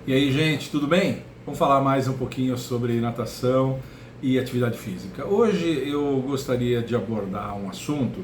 E aí, gente, tudo bem? Vamos falar mais um pouquinho sobre natação e atividade física. Hoje eu gostaria de abordar um assunto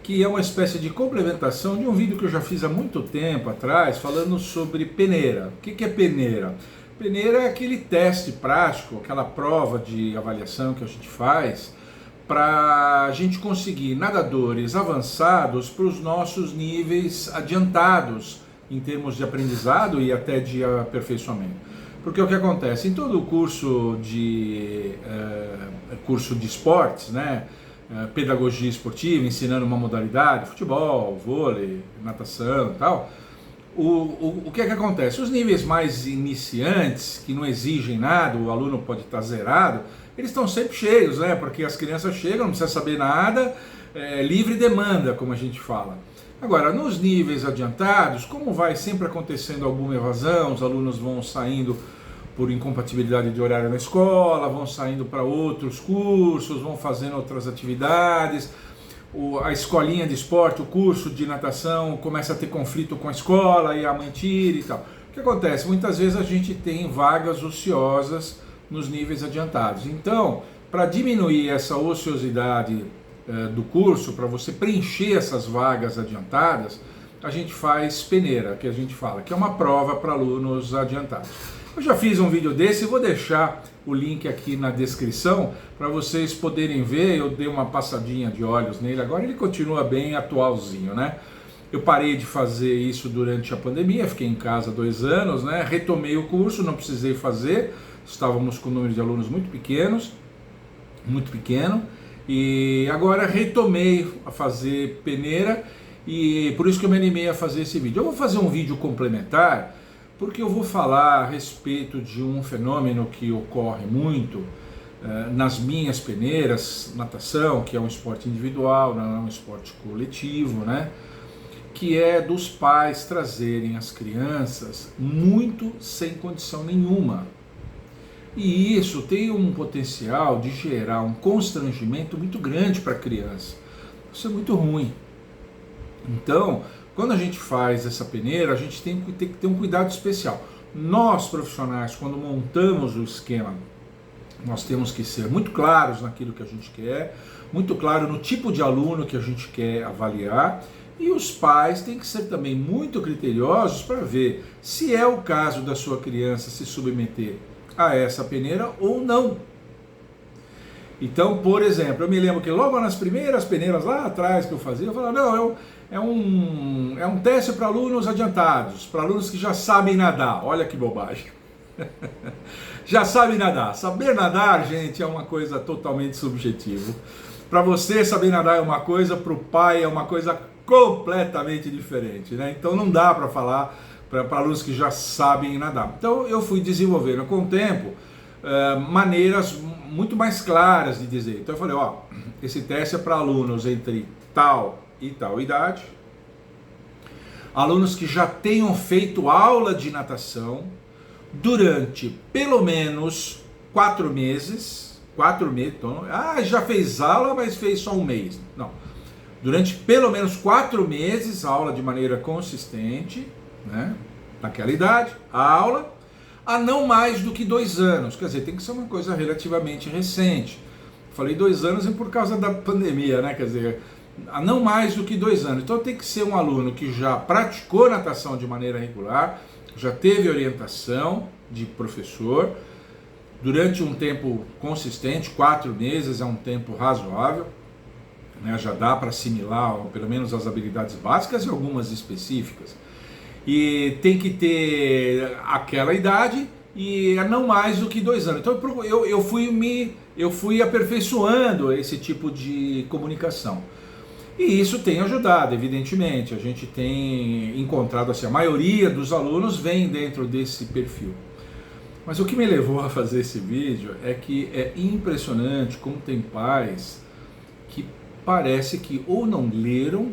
que é uma espécie de complementação de um vídeo que eu já fiz há muito tempo atrás, falando sobre peneira. O que é peneira? Peneira é aquele teste prático, aquela prova de avaliação que a gente faz para a gente conseguir nadadores avançados para os nossos níveis adiantados em termos de aprendizado e até de aperfeiçoamento. Porque o que acontece? Em todo o curso de esportes, né? Pedagogia esportiva, ensinando uma modalidade, futebol, vôlei, natação e tal, o que é que acontece? Os níveis mais iniciantes, que não exigem nada, o aluno pode estar zerado, eles estão sempre cheios, né? Porque as crianças chegam, não precisa saber nada, livre demanda, como a gente fala. Agora, nos níveis adiantados, como vai sempre acontecendo alguma evasão, os alunos vão saindo por incompatibilidade de horário na escola, vão saindo para outros cursos, vão fazendo outras atividades, a escolinha de esporte, o curso de natação começa a ter conflito com a escola e a mãe tira e tal. O que acontece? Muitas vezes a gente tem vagas ociosas nos níveis adiantados. Então, para diminuir essa ociosidade do curso, para você preencher essas vagas adiantadas, a gente faz peneira, que a gente fala, que é uma prova para alunos adiantados. Eu já fiz um vídeo desse, vou deixar o link aqui na descrição para vocês poderem ver. Eu dei uma passadinha de olhos nele, agora ele continua bem atualzinho, né? Eu parei de fazer isso durante a pandemia, fiquei em casa 2 anos, né? Retomei o curso, não precisei fazer, estávamos com um número de alunos muito pequeno, e agora retomei a fazer peneira e por isso que eu me animei a fazer esse vídeo. Eu vou fazer um vídeo complementar porque eu vou falar a respeito de um fenômeno que ocorre muito nas minhas peneiras, natação, que é um esporte individual, não é um esporte coletivo, né? Que é dos pais trazerem as crianças muito sem condição nenhuma. E isso tem um potencial de gerar um constrangimento muito grande para a criança. Isso é muito ruim. Então, quando a gente faz essa peneira, a gente tem que ter um cuidado especial. Nós, profissionais, quando montamos o esquema, nós temos que ser muito claros naquilo que a gente quer, muito claro no tipo de aluno que a gente quer avaliar, e os pais têm que ser também muito criteriosos para ver se é o caso da sua criança se submeter a essa peneira ou não. Então, por exemplo, eu me lembro que logo nas primeiras peneiras lá atrás que eu fazia, eu falava, não, é um teste para alunos adiantados, para alunos que já sabem nadar. Olha que bobagem. Já sabem nadar. Saber nadar, gente, é uma coisa totalmente subjetiva. Para você, saber nadar é uma coisa, para o pai é uma coisa completamente diferente, né? Então não dá para falar para alunos que já sabem nadar. Então eu fui desenvolvendo com o tempo maneiras muito mais claras de dizer. Então eu falei, ó, esse teste é para alunos entre tal e tal idade, alunos que já tenham feito aula de natação durante pelo menos 4 meses, então, já fez aula, mas fez só 1 mês. Não, durante pelo menos 4 meses, aula de maneira consistente, né? Naquela idade, a aula, há não mais do que 2 anos, quer dizer, tem que ser uma coisa relativamente recente. Falei 2 anos e por causa da pandemia, né? Quer dizer, há não mais do que 2 anos. Então tem que ser um aluno que já praticou natação de maneira regular, já teve orientação de professor, durante um tempo consistente, 4 meses é um tempo razoável, né? Já dá para assimilar pelo menos as habilidades básicas e algumas específicas. E tem que ter aquela idade e é não mais do que 2 anos. Então eu fui aperfeiçoando esse tipo de comunicação. E isso tem ajudado, evidentemente. A gente tem encontrado, assim, a maioria dos alunos vem dentro desse perfil. Mas o que me levou a fazer esse vídeo é que é impressionante como tem pais que parece que ou não leram,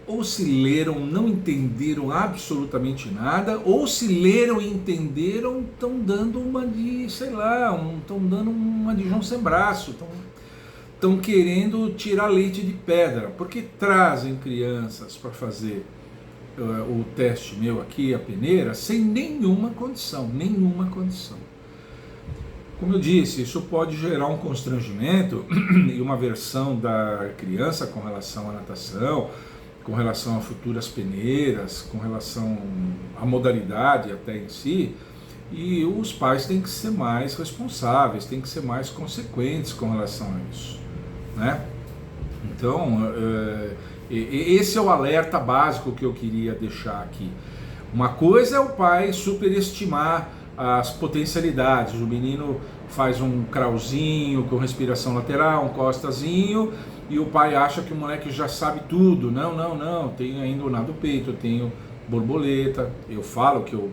ou se leram, não entenderam absolutamente nada, ou se leram e entenderam, estão dando uma de, sei lá, estão dando uma de João sem braço, estão querendo tirar leite de pedra, porque trazem crianças para fazer o teste meu aqui, a peneira, sem nenhuma condição, nenhuma condição. Como eu disse, isso pode gerar um constrangimento e uma aversão da criança com relação à natação, com relação a futuras peneiras, com relação à modalidade até em si, e os pais têm que ser mais responsáveis, têm que ser mais consequentes com relação a isso, né? Então, esse é o alerta básico que eu queria deixar aqui. Uma coisa é o pai superestimar as potencialidades. O menino faz um crauzinho com respiração lateral, um costazinho, e o pai acha que o moleque já sabe tudo. Não, tem ainda o nado peito, eu tenho borboleta, eu falo que eu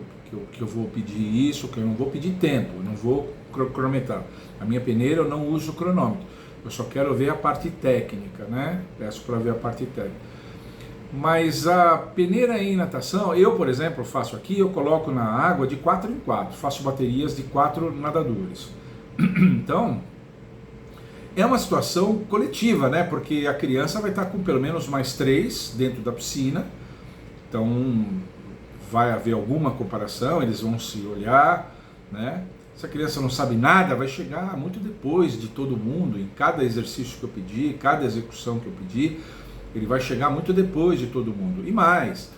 vou pedir isso, que eu não vou pedir tempo, eu não vou cronometrar. A minha peneira eu não uso cronômetro, eu só quero ver a parte técnica, né? Peço para ver a parte técnica. Mas a peneira em natação, eu, por exemplo, faço aqui, eu coloco na água de 4 em 4, faço baterias de 4 nadadores. Então, é uma situação coletiva, né? Porque a criança vai estar com pelo menos mais 3 dentro da piscina, então vai haver alguma comparação, eles vão se olhar, né? Se a criança não sabe nada, vai chegar muito depois de todo mundo, em cada exercício que eu pedir, cada execução que eu pedir, ele vai chegar muito depois de todo mundo. E mais,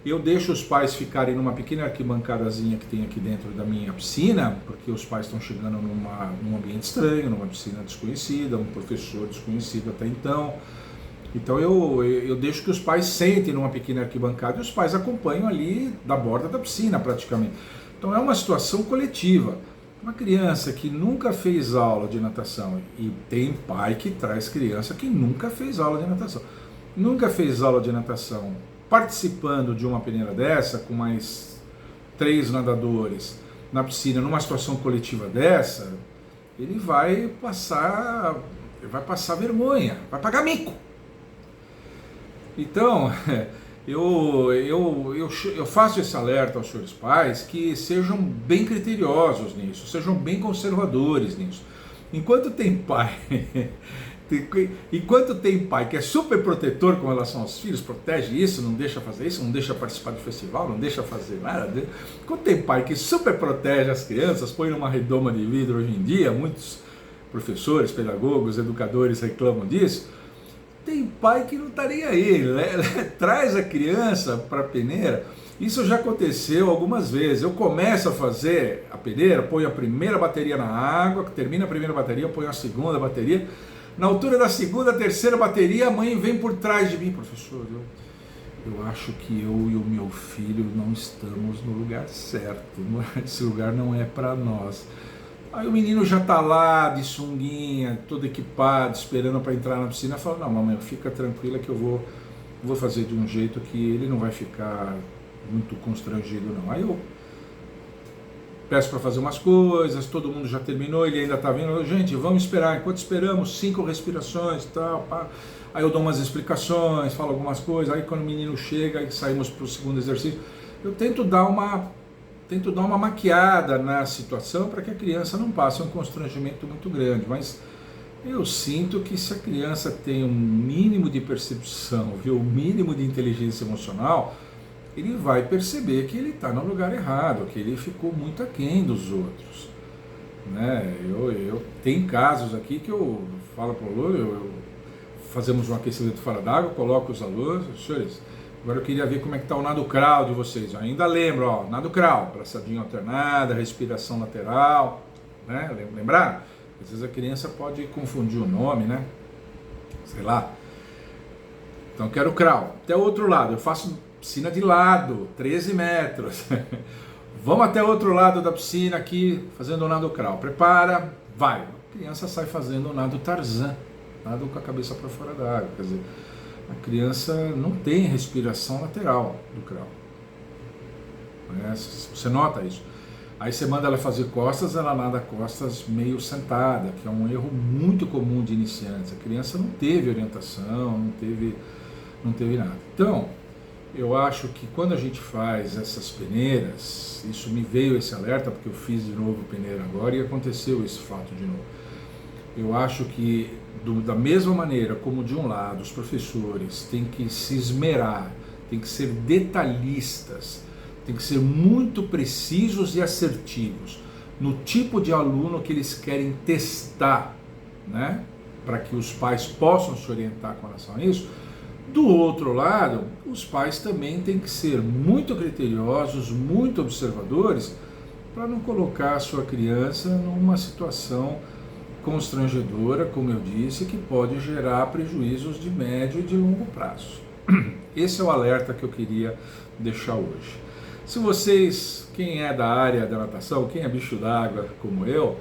eu deixo os pais ficarem numa pequena arquibancadazinha que tem aqui dentro da minha piscina, porque os pais estão chegando num ambiente estranho, numa piscina desconhecida, um professor desconhecido até então. Então eu deixo que os pais sentem numa pequena arquibancada e os pais acompanham ali da borda da piscina praticamente. Então é uma situação coletiva. Uma criança que nunca fez aula de natação, e tem pai que traz criança que nunca fez aula de natação, nunca fez aula de natação, participando de uma peneira dessa, com mais 3 nadadores na piscina, numa situação coletiva dessa, ele vai passar vergonha, vai pagar mico. Então, eu faço esse alerta aos senhores pais que sejam bem criteriosos nisso, sejam bem conservadores nisso. Enquanto tem pai que é super protetor com relação aos filhos, protege isso, não deixa fazer isso, não deixa participar do festival, não deixa fazer nada. Enquanto tem pai que super protege as crianças, põe numa redoma de vidro hoje em dia, muitos professores, pedagogos, educadores reclamam disso. Tem pai que não está nem aí, traz a criança para a peneira. Isso já aconteceu algumas vezes. Eu começo a fazer a peneira, ponho a primeira bateria na água, termina a primeira bateria, ponho a segunda bateria. Na altura da segunda, terceira bateria, a mãe vem por trás de mim. Professor, eu acho que eu e o meu filho não estamos no lugar certo. Esse lugar não é para nós. Aí o menino já está lá, de sunguinha, todo equipado, esperando para entrar na piscina. Fala, não, mamãe, fica tranquila que eu vou fazer de um jeito que ele não vai ficar muito constrangido, não. Aí eu peço para fazer umas coisas, todo mundo já terminou, ele ainda está vindo. Gente, vamos esperar. Enquanto esperamos, 5 respirações e tal, pá. Aí eu dou umas explicações, falo algumas coisas. Aí quando o menino chega, aí saímos para o segundo exercício, eu tento dar uma maquiada na situação para que a criança não passe um constrangimento muito grande, mas eu sinto que se a criança tem um mínimo de percepção, viu, um mínimo de inteligência emocional, ele vai perceber que ele está no lugar errado, que ele ficou muito aquém dos outros, né? Tem casos aqui que eu falo para o aluno, fazemos um aquecimento fora d'água, coloco os alunos, senhores, agora eu queria ver como é que está o nado crawl de vocês. Eu ainda lembro, ó, nado crawl, braçadinha alternada, respiração lateral, né? Lembrar? Às vezes a criança pode confundir o nome, né? Sei lá. Então eu quero crawl. Até o outro lado, eu faço piscina de lado, 13 metros. Vamos até o outro lado da piscina aqui, fazendo o nado crawl. Prepara, vai. A criança sai fazendo o nado Tarzan, nado com a cabeça para fora da água, quer dizer, a criança não tem respiração lateral do crawl. Você nota isso. Aí você manda ela fazer costas, ela nada costas meio sentada, que é um erro muito comum de iniciantes. A criança não teve orientação, não teve nada. Então, eu acho que quando a gente faz essas peneiras, isso me veio esse alerta, porque eu fiz de novo peneira agora e aconteceu esse fato de novo. Eu acho que da mesma maneira como de um lado os professores têm que se esmerar, tem que ser detalhistas, tem que ser muito precisos e assertivos no tipo de aluno que eles querem testar, né? Para que os pais possam se orientar com relação a isso. Do outro lado, os pais também têm que ser muito criteriosos, muito observadores, para não colocar a sua criança numa situação constrangedora, como eu disse, que pode gerar prejuízos de médio e de longo prazo. Esse é o alerta que eu queria deixar hoje. Se vocês, quem é da área da natação, quem é bicho d'água como eu,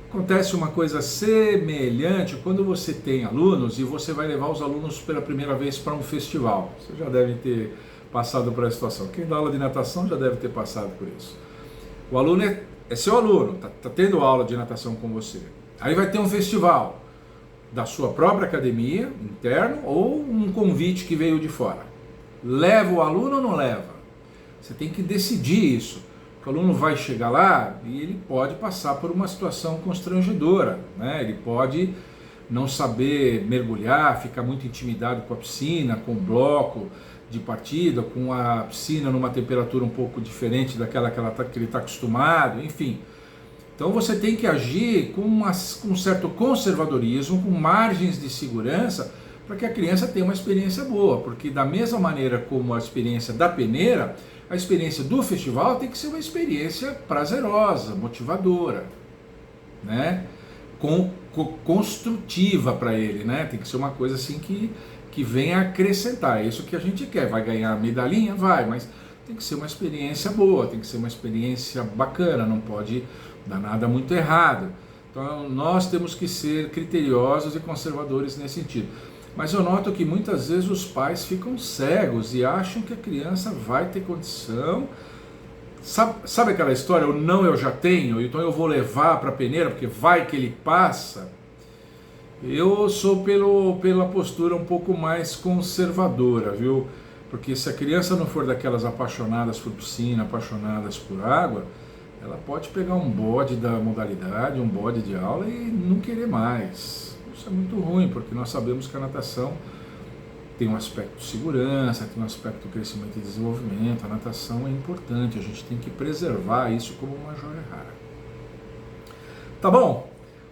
acontece uma coisa semelhante quando você tem alunos e você vai levar os alunos pela primeira vez para um festival. Você já deve ter passado por essa situação. Quem dá aula de natação já deve ter passado por isso. O aluno é seu aluno, está tendo aula de natação com você. Aí vai ter um festival da sua própria academia, interno, ou um convite que veio de fora. Leva o aluno ou não leva? Você tem que decidir isso. O aluno vai chegar lá e ele pode passar por uma situação constrangedora, né? Ele pode não saber mergulhar, ficar muito intimidado com a piscina, com o bloco de partida, com a piscina numa temperatura um pouco diferente daquela que ele está acostumado, enfim. Então você tem que agir com um certo conservadorismo, com margens de segurança, para que a criança tenha uma experiência boa, porque da mesma maneira como a experiência da peneira, a experiência do festival tem que ser uma experiência prazerosa, motivadora, né? Construtiva para ele, né? Tem que ser uma coisa assim que venha acrescentar. É isso que a gente quer. Vai ganhar medalhinha? Vai, mas tem que ser uma experiência boa, tem que ser uma experiência bacana, não pode dar nada muito errado. Então nós temos que ser criteriosos e conservadores nesse sentido. Mas eu noto que muitas vezes os pais ficam cegos e acham que a criança vai ter condição. Sabe aquela história, o não eu já tenho, então eu vou levar para a peneira porque vai que ele passa? Eu sou pela postura um pouco mais conservadora, viu? Porque se a criança não for daquelas apaixonadas por piscina, apaixonadas por água, ela pode pegar um bode da modalidade, um bode de aula e não querer mais. Isso é muito ruim, porque nós sabemos que a natação tem um aspecto de segurança, tem um aspecto de crescimento e desenvolvimento. A natação é importante, a gente tem que preservar isso como uma joia rara. Tá bom?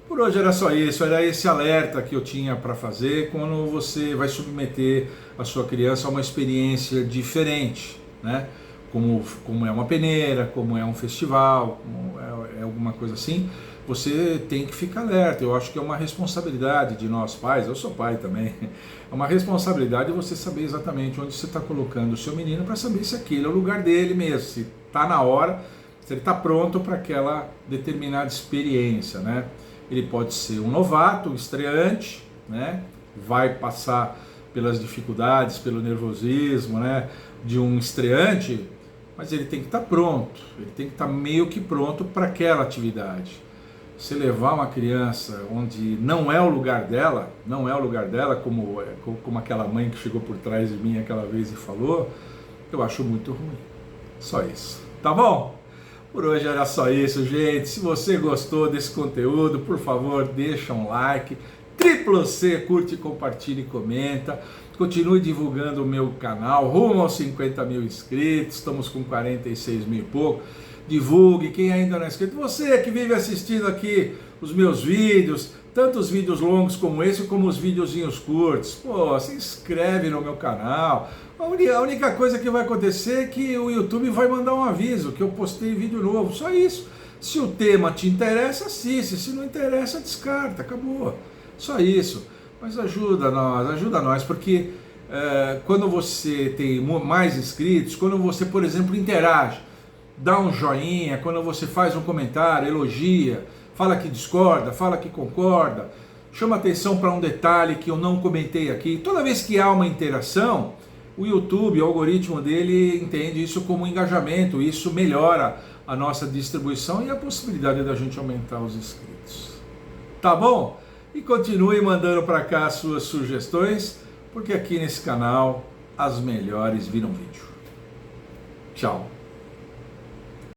Por hoje era só isso, era esse alerta que eu tinha para fazer quando você vai submeter a sua criança a uma experiência diferente, né? Como é uma peneira, como é um festival, como é alguma coisa assim. Você tem que ficar alerta. Eu acho que é uma responsabilidade de nós pais, eu sou pai também, é uma responsabilidade você saber exatamente onde você está colocando o seu menino para saber se aquele é o lugar dele mesmo, se está na hora, se ele está pronto para aquela determinada experiência, né? Ele pode ser um novato, um estreante, né? Vai passar pelas dificuldades, pelo nervosismo, né? De um estreante, mas ele tem que estar pronto, ele tem que estar meio que pronto para aquela atividade. Se levar uma criança onde não é o lugar dela, como aquela mãe que chegou por trás de mim aquela vez e falou, eu acho muito ruim. Só isso. Tá bom? Por hoje era só isso, gente. Se você gostou desse conteúdo, por favor, deixa um like. C, curte, compartilha e comenta. Continue divulgando o meu canal, rumo aos 50 mil inscritos. Estamos com 46 mil e pouco. Divulgue, quem ainda não é inscrito, você que vive assistindo aqui os meus vídeos, tanto os vídeos longos como esse, como os videozinhos curtos, pô, se inscreve no meu canal. A única coisa que vai acontecer é que o YouTube vai mandar um aviso que eu postei vídeo novo, só isso. Se o tema te interessa, assiste, se não interessa, descarta, acabou, só isso. Mas ajuda nós, porque quando você tem mais inscritos, quando você, por exemplo, interage, dá um joinha, quando você faz um comentário, elogia, fala que discorda, fala que concorda, chama atenção para um detalhe que eu não comentei aqui. Toda vez que há uma interação, o YouTube, o algoritmo dele entende isso como engajamento, isso melhora a nossa distribuição e a possibilidade da gente aumentar os inscritos. Tá bom? E continue mandando para cá as suas sugestões, porque aqui nesse canal as melhores viram vídeo. Tchau!